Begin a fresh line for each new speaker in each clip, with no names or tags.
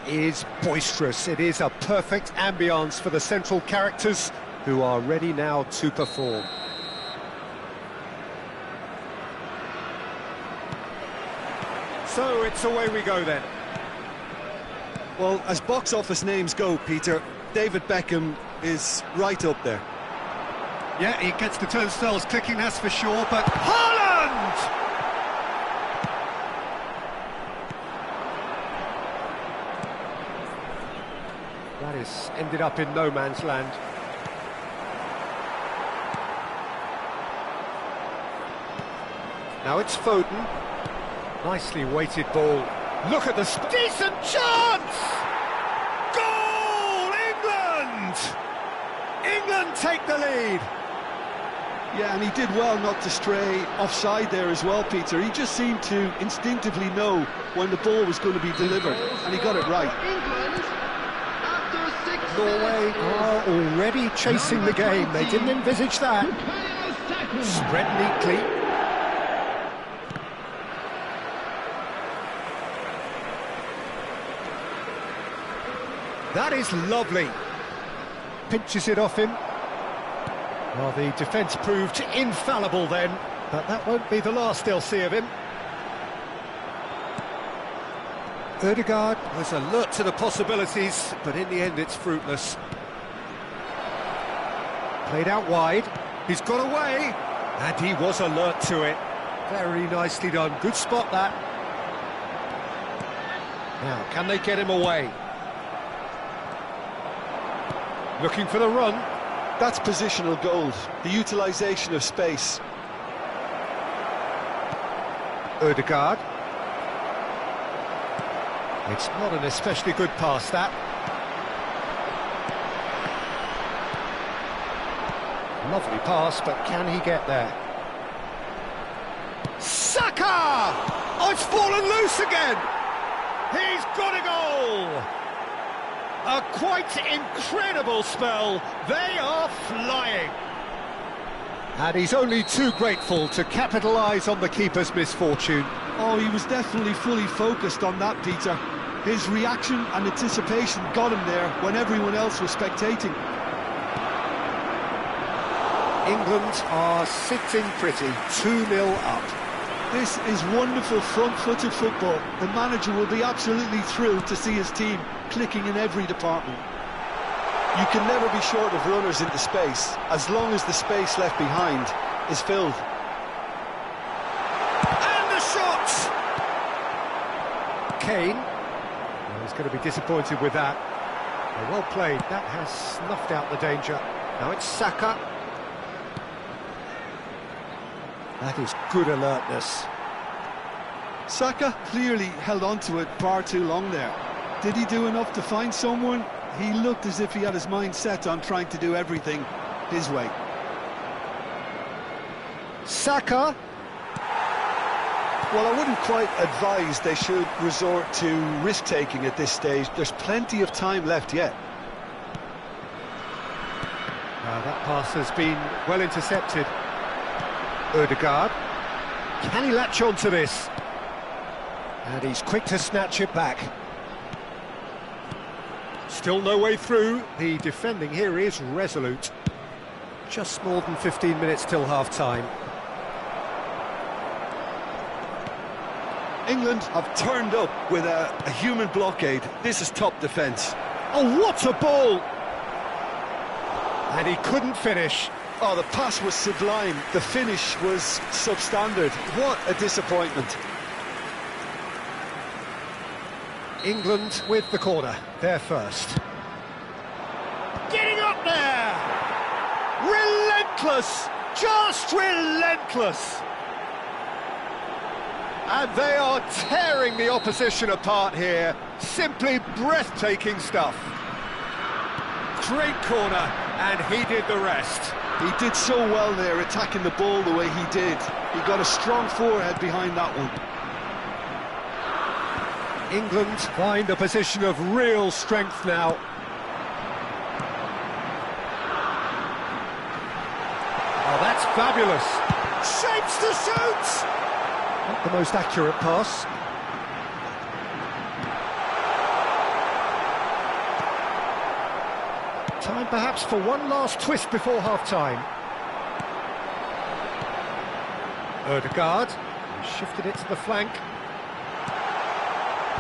Is boisterous. It is a perfect ambience for the central characters who are ready now to perform. So it's away we go then.
Well, as box office names go, Peter, David Beckham is right up there.
Yeah, he gets the turnstiles clicking, that's for sure, but Haaland! That is ended up in no man's land. Now it's Foden. Nicely weighted ball. Look at the decent chance! Goal! England! England take the lead.
Yeah, and he did well not to stray offside there as well, Peter. He just seemed to instinctively know when the ball was going to be delivered, and he got it right.
Norway are already chasing the game. They didn't envisage that. Spread neatly. That is lovely. Pinches it off him. Well, the defence proved infallible then, but that won't be the last they'll see of him. Ødegaard was alert to the possibilities, but in the end it's fruitless. Played out wide, he's got away, and he was alert to it. Very nicely done, good spot that. Now, can they get him away? Looking for the run.
That's positional gold, the utilisation of space.
Ødegaard. It's not an especially good pass, that. Lovely pass, but can he get there? Saka! Oh, it's fallen loose again! He's got a goal! A quite incredible spell. They are flying. And he's only too grateful to capitalise on the keeper's misfortune.
Oh, he was definitely fully focused on that, Peter. His reaction and anticipation got him there when everyone else was spectating.
England are sitting pretty, 2-0 up.
This is wonderful front-footed football. The manager will be absolutely thrilled to see his team clicking in every department. You can never be short of runners into space, as long as the space left behind is filled.
And the shot! Kane. Well, he's going to be disappointed with that. Well played, that has snuffed out the danger. Now it's Saka. That is good alertness.
Saka clearly held on to it far too long there. Did he do enough to find someone? He looked as if he had his mind set on trying to do everything his way.
Saka.
Well, I wouldn't quite advise they should resort to risk-taking at this stage. There's plenty of time left yet.
That pass has been well intercepted. Ødegaard. Can he latch on to this? And he's quick to snatch it back. Still no way through. The defending here is resolute. Just more than 15 minutes till half-time.
England have turned up with a human blockade. This is top defence.
Oh, what a ball! And he couldn't finish.
Oh, the pass was sublime. The finish was substandard. What a disappointment.
England with the corner. They're first. Getting up there! Relentless! Just relentless! And they are tearing the opposition apart here. Simply breathtaking stuff. Great corner, and he did the rest.
He did so well there, attacking the ball the way he did. He got a strong forehead behind that one.
England find a position of real strength now. Oh, that's fabulous. Shapes to shoot! Not the most accurate pass. Time perhaps for one last twist before half-time. Ødegaard shifted it to the flank.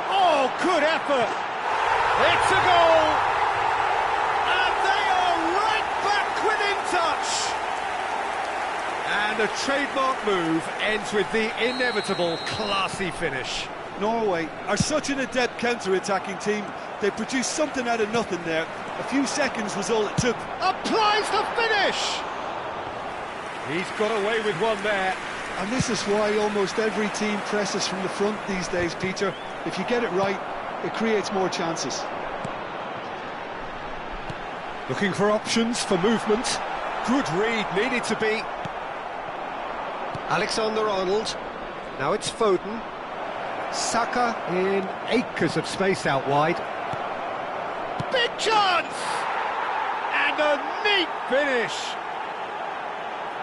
Oh, good effort! It's a goal! And they are right back within touch! And a trademark move ends with the inevitable classy finish.
Norway are such an adept counter-attacking team. They produced something out of nothing there. A few seconds was all it took.
Applies the finish! He's got away with one there.
And this is why almost every team presses from the front these days, Peter. If you get it right, it creates more chances.
Looking for options for movement. Good read, needed to be. Alexander-Arnold. Now it's Foden. Saka in acres of space out wide. Big chance! And a neat finish!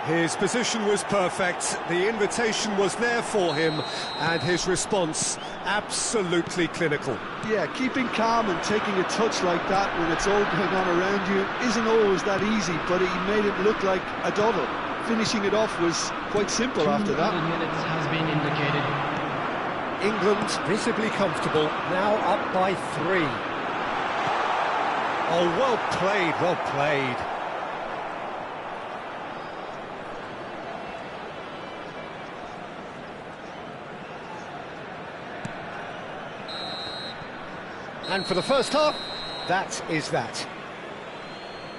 His position was perfect, the invitation was there for him, and his response absolutely clinical.
Yeah, keeping calm and taking a touch like that when it's all going on around you isn't always that easy, but he made it look like a doddle. Finishing it off was quite simple after that.
2 minutes has been indicated.
England visibly comfortable, now up by 3. Oh, well played, well played. And for the first half, that is that.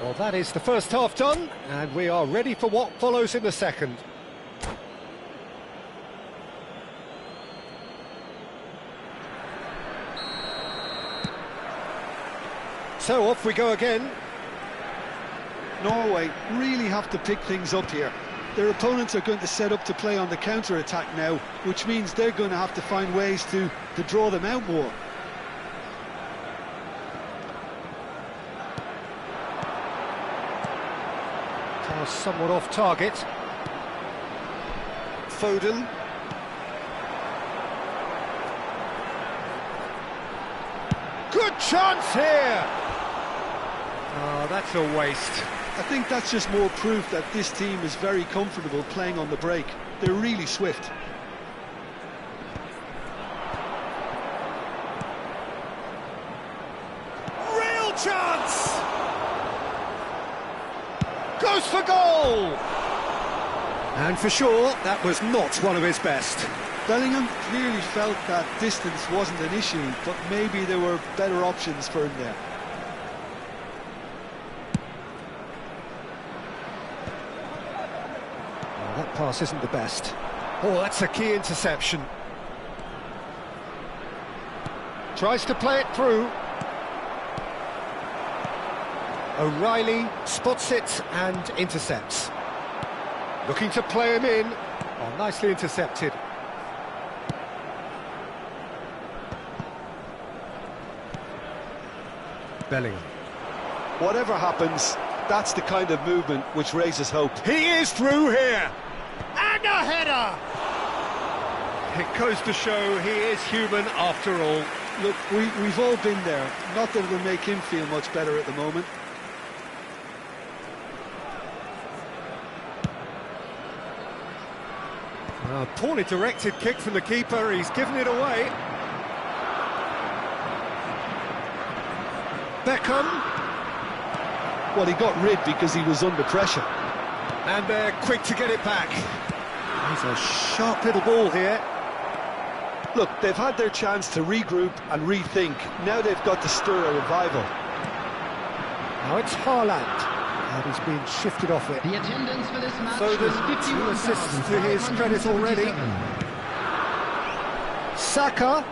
Well, that is the first half done, and we are ready for what follows in the second. So off we go again.
Norway really have to pick things up here. Their opponents are going to set up to play on the counter-attack now, which means they're going to have to find ways to draw them out more.
Somewhat off target. Foden. Good chance here! Oh, that's a waste.
I think that's just more proof that this team is very comfortable playing on the break. They're really swift.
Real chance! Goes for goal! And for sure, that was not one of his best.
Bellingham clearly felt that distance wasn't an issue, but maybe there were better options for him there.
Oh, that pass isn't the best. Oh, that's a key interception. Tries to play it through. O'Reilly spots it and intercepts. Looking to play him in. Oh, nicely intercepted. Bellingham.
Whatever happens, that's the kind of movement which raises hope.
He is through here! And a header! It goes to show he is human after all.
Look, we've all been there. Not that it'll make him feel much better at the moment.
A poorly directed kick from the keeper, he's given it away. Beckham.
Well, he got rid because he was under pressure.
And they're quick to get it back. He's a sharp little ball here.
Look, they've had their chance to regroup and rethink. Now they've got to stir a revival.
Now it's Haaland. And he's been shifted off it.
The attendance for this match
So
was
there's 2 assists to his credit already.
51,577.
Saka.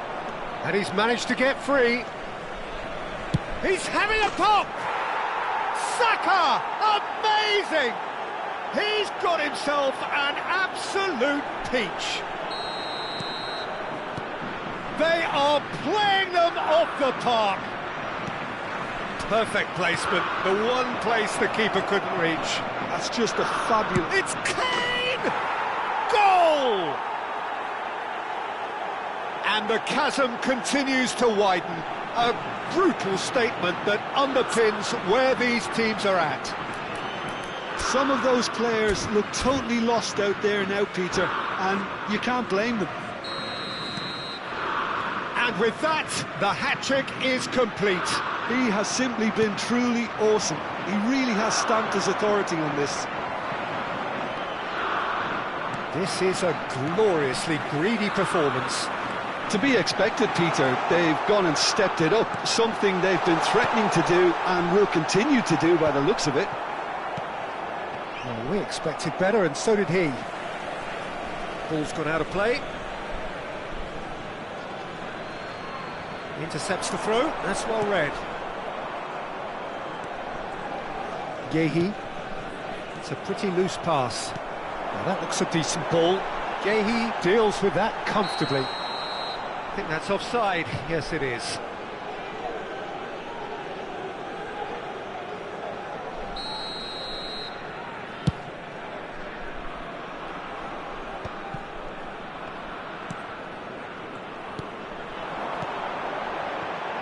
And he's managed to get free. He's having a pop! Saka! Amazing! He's got himself an absolute peach. They are playing them off the park. Perfect placement, the one place the keeper couldn't reach.
That's just a fabulous...
It's Kane! Goal! And the chasm continues to widen. A brutal statement that underpins where these teams are at.
Some of those players look totally lost out there now, Peter, and you can't blame them.
And with that, the hat-trick is complete.
He has simply been truly awesome. He really has stamped his authority on this.
This is a gloriously greedy performance.
To be expected, Peter. They've gone and stepped it up, something they've been threatening to do and will continue to do by the looks of it.
Well, we expected better, and so did he. Ball's gone out of play. Intercepts the throw, that's well read. Yehi. It's a pretty loose pass. Now that looks a decent ball. Yehi deals with that comfortably. I think that's offside. Yes, it is.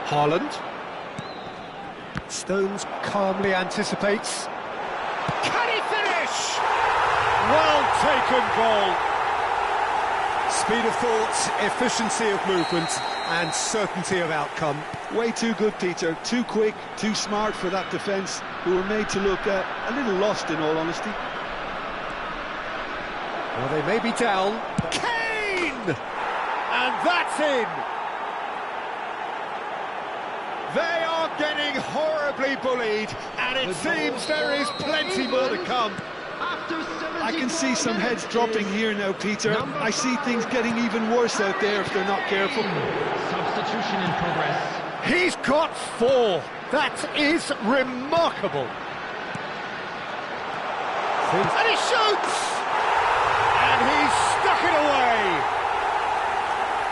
Haaland. Stones calmly anticipates. Can he finish? Well taken goal. Speed of thought, efficiency of movement, and certainty of outcome.
Way too good, Peter. Too quick, too smart for that defence, who were made to look a little lost, in all honesty.
Well, they may be down. Kane! And that's in! They are getting horribly bullied, and it seems there is plenty more to come.
I can see some heads dropping here now, Peter. I see things getting even worse out there if they're not careful.
Substitution in progress.
He's got 4. That is remarkable. And he shoots! And he's stuck it away.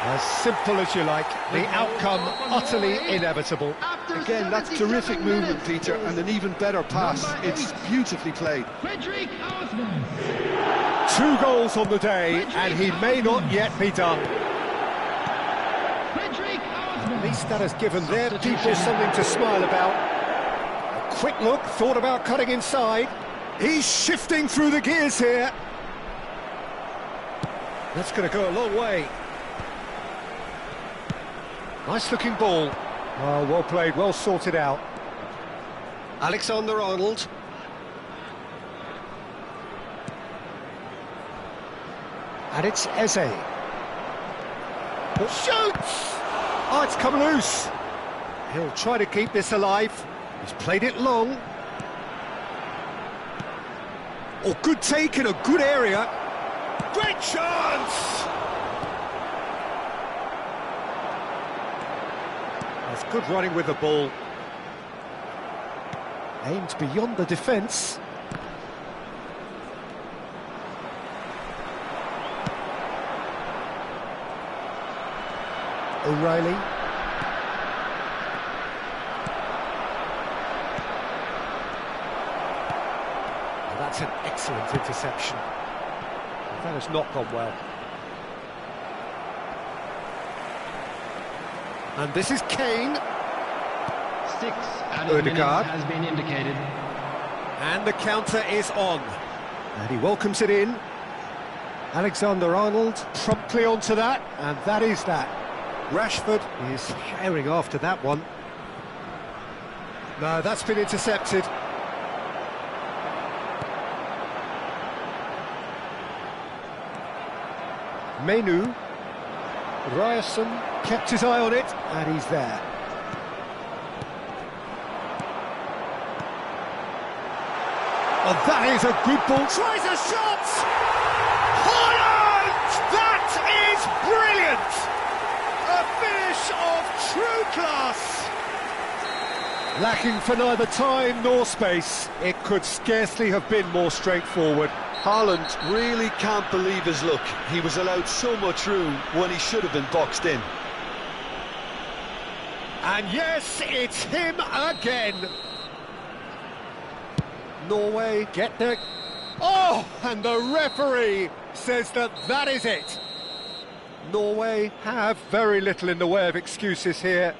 As simple as you like, the outcome utterly inevitable.
Again, that's terrific movement, Peter, and an even better pass. It's beautifully played.
2 goals on the day, and he may not yet be done. At least that has given their people something to smile about. A quick look, thought about cutting inside. He's shifting through the gears here. That's going to go a long way. Nice looking ball. Oh, well played, well sorted out. Alexander-Arnold. And it's Eze. Shoots! Oh, it's come loose. He'll try to keep this alive. He's played it long. Oh, good take in a good area. Great chance! That's good running with the ball. Aimed beyond the defence. O'Reilly. Well, that's an excellent interception. That has not gone well. And this is Kane.
6 added minutes
Ødegaard.
has been indicated.
And the counter is on. And he welcomes it in. Alexander-Arnold promptly onto that, and that is that. Rashford is herring after that one. No, that's been intercepted. Menu. Ryerson kept his eye on it, and he's there. Oh, that is a good ball. Tries a shot! Haaland! That is brilliant! A finish of true class! Lacking for neither time nor space, it could scarcely have been more straightforward.
Haaland really can't believe his luck. He was allowed so much room when he should have been boxed in.
And yes, it's him again. Norway get there. Oh, and the referee says that is it. Norway have very little in the way of excuses here.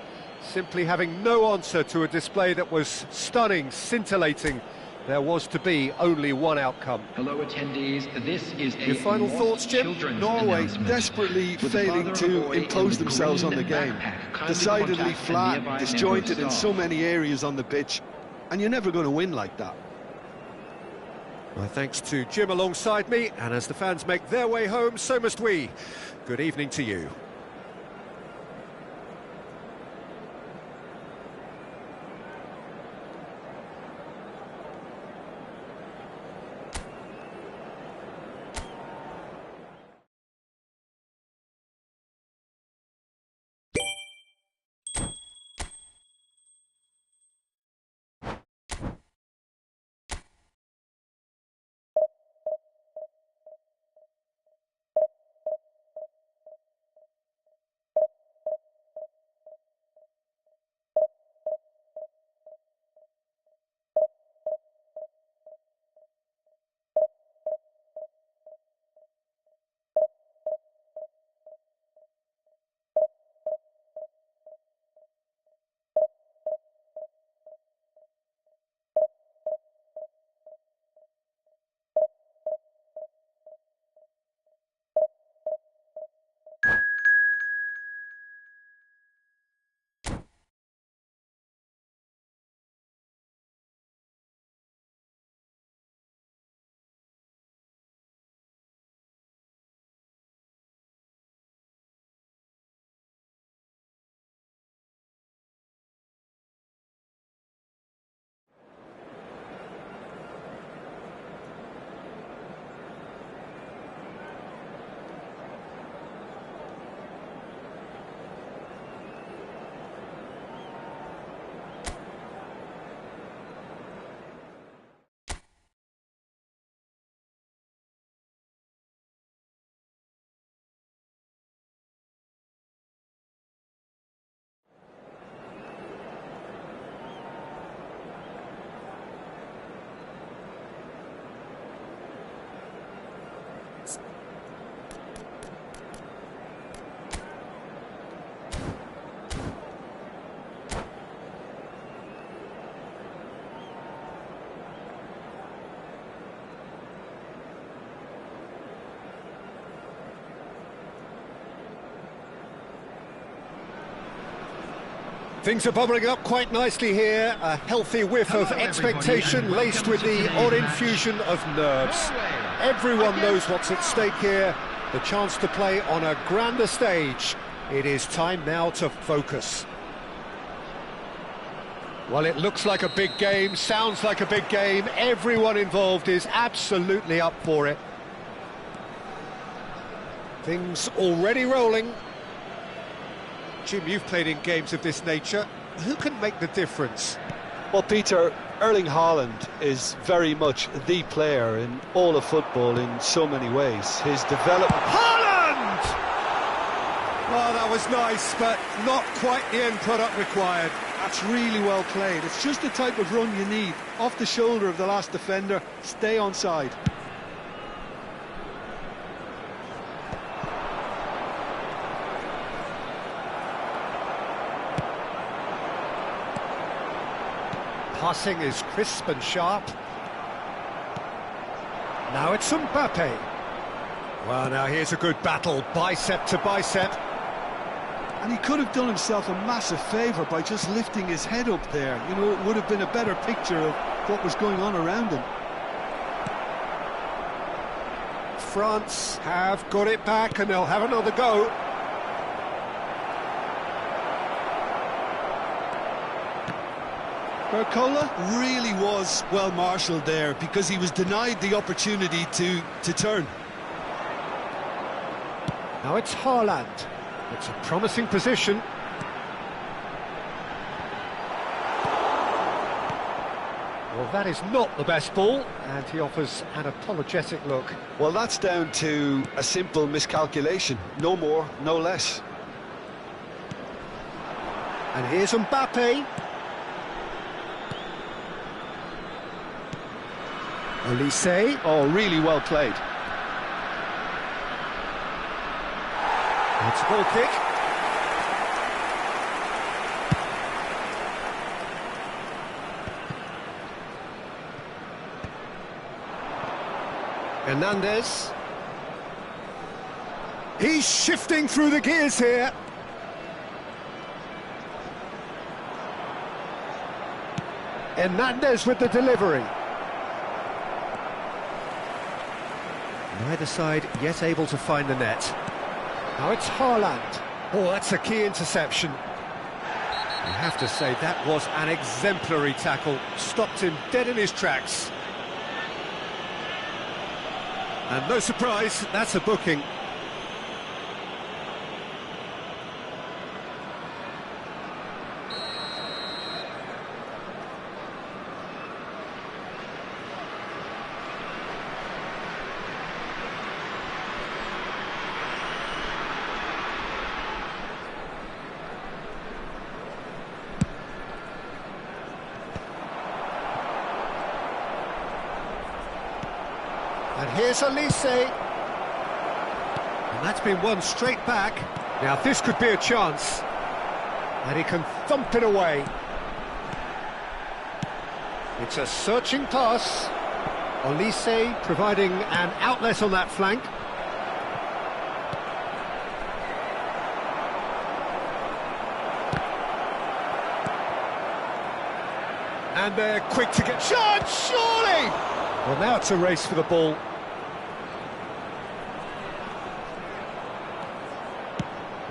simply having no answer to a display that was stunning, scintillating. There was to be only one outcome.
Hello attendees, this is
Your final thoughts, Jim? Norway desperately failing to impose themselves on the game. Decidedly flat, disjointed in so many areas on the pitch, and you're never going to win like that.
My thanks to Jim alongside me, and as the fans make their way home, so must we. Good evening to you. Things are bubbling up quite nicely here. A healthy whiff of expectation laced with the odd infusion of nerves. Everyone knows what's at stake here. The chance to play on a grander stage. It is time now to focus. Well, it looks like a big game, sounds like a big game. Everyone involved is absolutely up for it. Things already rolling. Jim, you've played in games of this nature. Who can make the difference?
Well, Peter, Erling Haaland is very much the player in all of football in so many ways. His development...
Haaland! Oh, that was nice, but not quite the end product required.
That's really well played. It's just the type of run you need. Off the shoulder of the last defender, stay onside.
Passing is crisp and sharp. Now it's Mbappe. Well, now here's a good battle, bicep to bicep.
And he could have done himself a massive favour by just lifting his head up there. You know, it would have been a better picture of what was going on around him.
France have got it back and they'll have another go.
Barcola really was well marshalled there because he was denied the opportunity to turn.
Now it's Haaland. It's a promising position. Well, that is not the best ball, and he offers an apologetic look.
Well, that's down to a simple miscalculation. No more, no less.
And here's Mbappe. Olise.
Oh, really well played.
It's a goal kick. Hernandez. He's shifting through the gears here. Hernandez with the delivery. Neither side yet able to find the net. Now it's Haaland. Oh, that's a key interception. You have to say that was an exemplary tackle. Stopped him dead in his tracks. And no surprise, that's a booking. And here's Elise. And that's been won straight back. Now this could be a chance. And he can thump it away. It's a searching pass. Elise providing an outlet on that flank. And they're quick to get... Shot, surely! Well, now it's a race for the ball.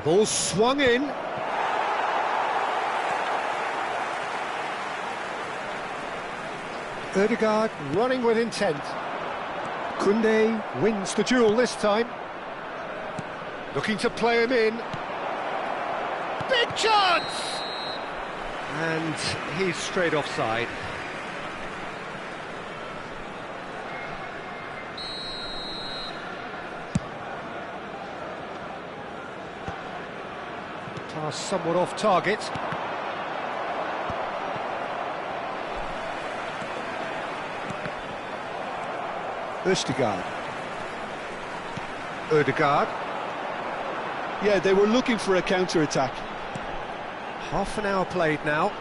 Ball swung in. Ødegaard running with intent. Koundé wins the duel this time. Looking to play him in. Big chance! And he's straight offside. Pass somewhat off target. Ødegaard.
Yeah, they were looking for a counter-attack.
Half an hour played now.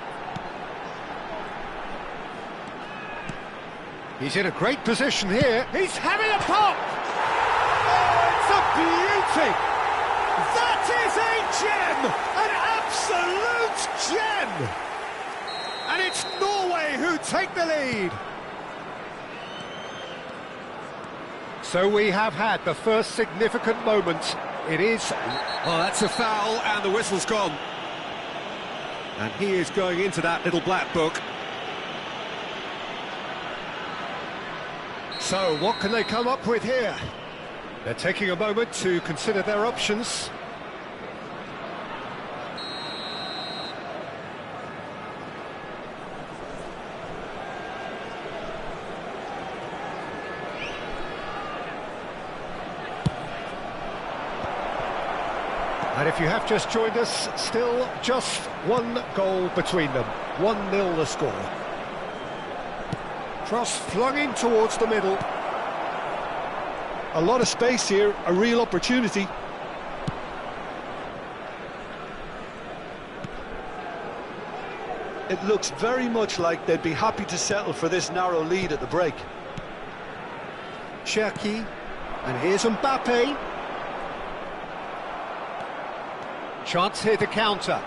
He's in a great position here. He's having a pop! Oh, it's a beauty! That is a gem! An absolute gem! And it's Norway who take the lead. So we have had the first significant moment. It is... Oh, that's a foul, and the whistle's gone. And he is going into that little black book. So, what can they come up with here? They're taking a moment to consider their options. And if you have just joined us, still just one goal between them. 1-0 the score. Cross flung in towards the middle.
A lot of space here, a real opportunity. It looks very much like they'd be happy to settle for this narrow lead at the break.
Cherki, and here's Mbappe. Chance here to counter.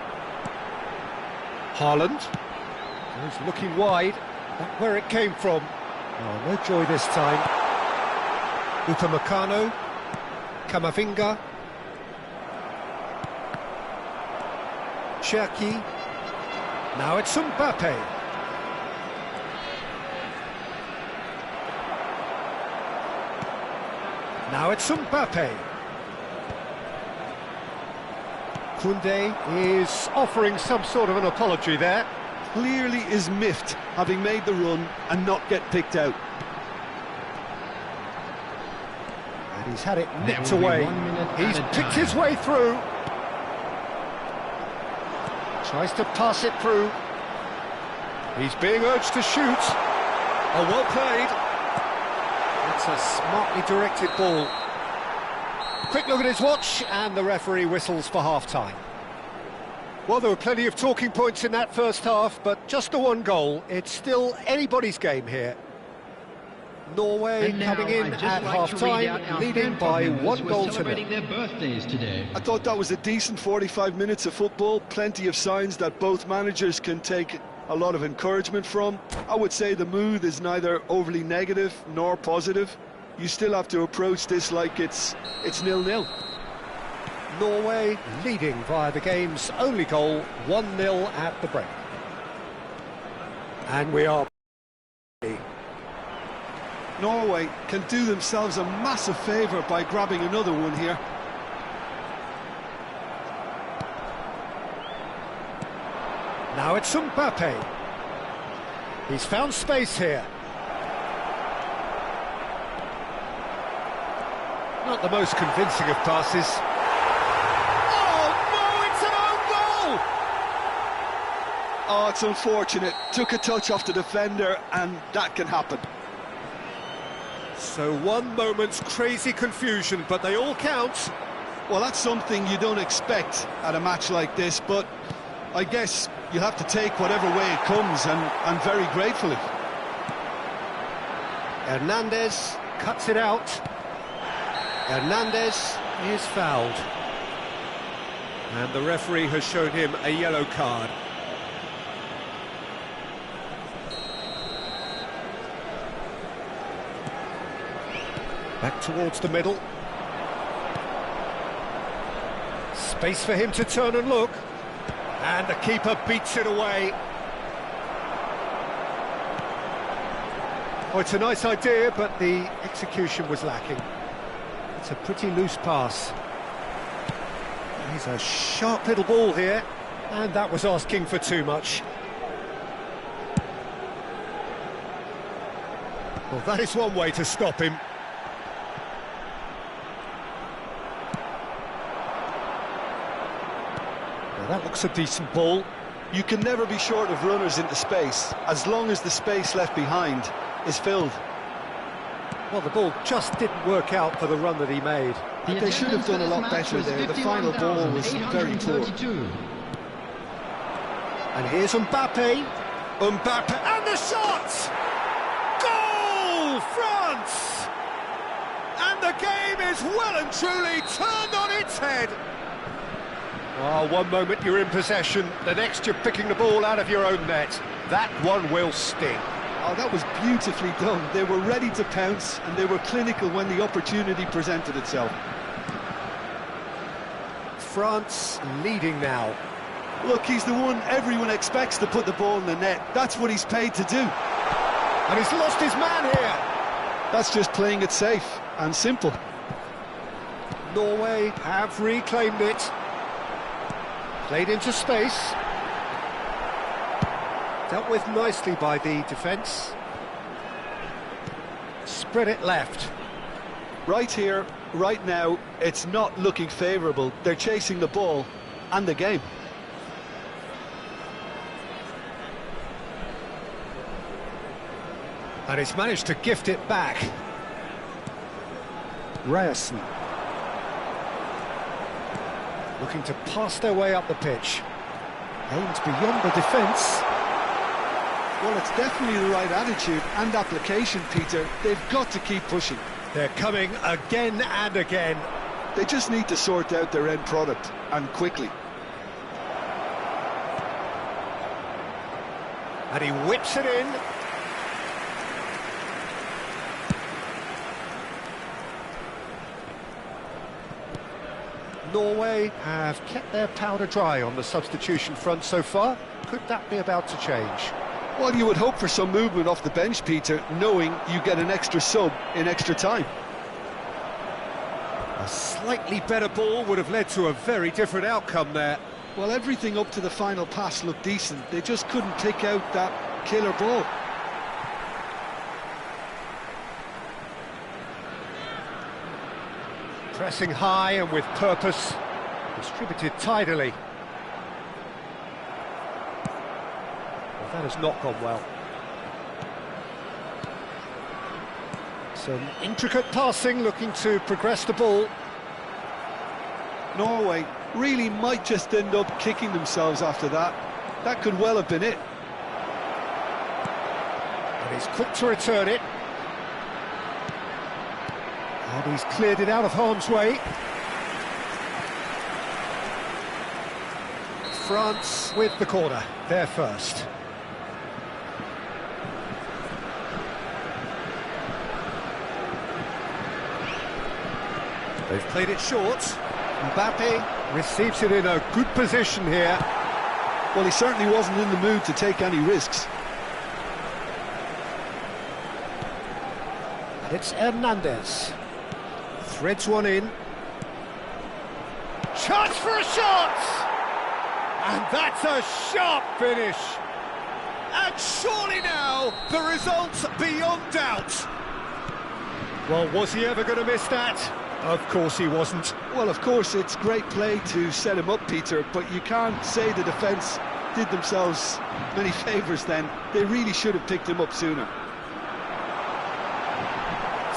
Haaland. He's looking wide. Not where it came from. Oh, no joy this time. Upamecano. Camavinga. Cherki. Now it's Mbappe. Now it's Mbappe. Koundé is offering some sort of an apology there.
Clearly is miffed, having made the run and not get picked out.
And he's had it nipped away. He's picked his way through. Tries to pass it through. He's being urged to shoot. Oh, well played. That's a smartly directed ball. Quick look at his watch, and the referee whistles for half-time. Well, there were plenty of talking points in that first half, but just the one goal. It's still anybody's game here. Norway coming in at half-time, leading by 1 goal to nil.
Their birthdays today.
I thought that was a decent 45 minutes of football, plenty of signs that both managers can take a lot of encouragement from. I would say the mood is neither overly negative nor positive. You still have to approach this like it's 0-0.
Norway leading via the game's only goal, 1-0 at the break. And we are...
Norway can do themselves a massive favour by grabbing another one here.
Now it's Mbappe. He's found space here. Not the most convincing of passes. Oh no, it's an own goal!
Oh, it's unfortunate. Took a touch off the defender, and that can happen.
So one moment's crazy confusion, but they all count.
Well, that's something you don't expect at a match like this, but I guess you have to take whatever way it comes, and very gratefully.
Hernandez cuts it out. Hernandez is fouled. And the referee has shown him a yellow card. Back towards the middle. Space for him to turn and look. And the keeper beats it away. Oh, it's a nice idea, but the execution was lacking. It's a pretty loose pass. He's a sharp little ball here, and that was asking for too much. Well, that is one way to stop him. Well, that looks a decent ball.
You can never be short of runners into space, as long as the space left behind is filled.
Well, the ball just didn't work out for the run that he made.
They should have done a lot better there. The final ball was very poor.
And here's Mbappe. Mbappe, and the shot! Goal, France! And the game is well and truly turned on its head. Oh, one moment you're in possession, the next you're picking the ball out of your own net. That one will sting.
Oh, that was beautifully done. They were ready to pounce, and they were clinical when the opportunity presented itself.
France leading now.
Look, he's the one everyone expects to put the ball in the net. That's what he's paid to do.
And he's lost his man here.
That's just playing it safe and simple.
Norway have reclaimed it. Played into space. Dealt with nicely by the defence. Spread it left.
Right here, right now, it's not looking favourable. They're chasing the ball and the game.
And he's managed to gift it back. Ryerson. Looking to pass their way up the pitch. Aimed beyond the defence.
Well, it's definitely the right attitude and application, Peter. They've got to keep pushing.
They're coming again and again.
They just need to sort out their end product, and quickly.
And he whips it in. Norway have kept their powder dry on the substitution front so far. Could that be about to change?
Well, you would hope for some movement off the bench, Peter, knowing you get an extra sub in extra time.
A slightly better ball would have led to a very different outcome there.
Well, everything up to the final pass looked decent. They just couldn't pick out that killer ball.
Pressing high and with purpose. Distributed tidily. That has not gone well. Some intricate passing, looking to progress the ball.
Norway really might just end up kicking themselves after that. That could well have been it.
And he's quick to return it. And he's cleared it out of harm's way. France with the corner, there first. They've played it short. Mbappe receives it in a good position here.
Well, he certainly wasn't in the mood to take any risks.
And it's Hernandez. Threads one in. Chance for a shot! And that's a sharp finish. And surely now, the result's beyond doubt. Well, was he ever going to miss that? Of course he wasn't.
Well, of course, it's great play to set him up, Peter, but you can't say the defence did themselves many favours then. They really should have picked him up sooner.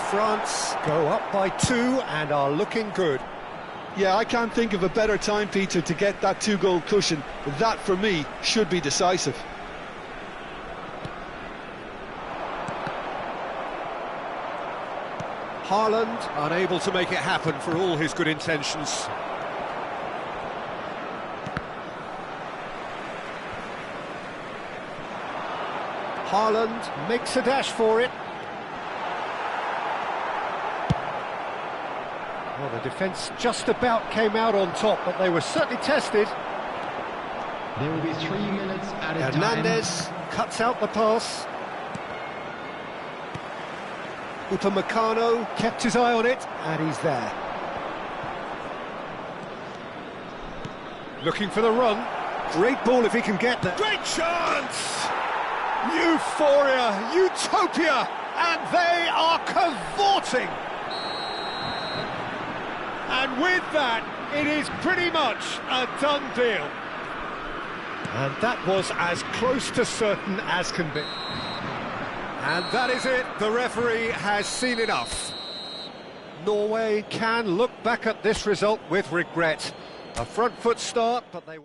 France go up by 2 and are looking good.
Yeah, I can't think of a better time, Peter, to get that 2-goal cushion. That, for me, should be decisive.
Haaland unable to make it happen for all his good intentions. Haaland makes a dash for it. Well, the defence just about came out on top, but they were certainly tested.
There will be 3 minutes added time.
Hernandez cuts out the pass. Upamecano kept his eye on it, and he's there. Looking for the run. Great ball if he can get there. Great chance! Euphoria, utopia, and they are cavorting. And with that, it is pretty much a done deal. And that was as close to certain as can be. And that is it, the referee has seen enough. Norway can look back at this result with regret. A front foot start, but they...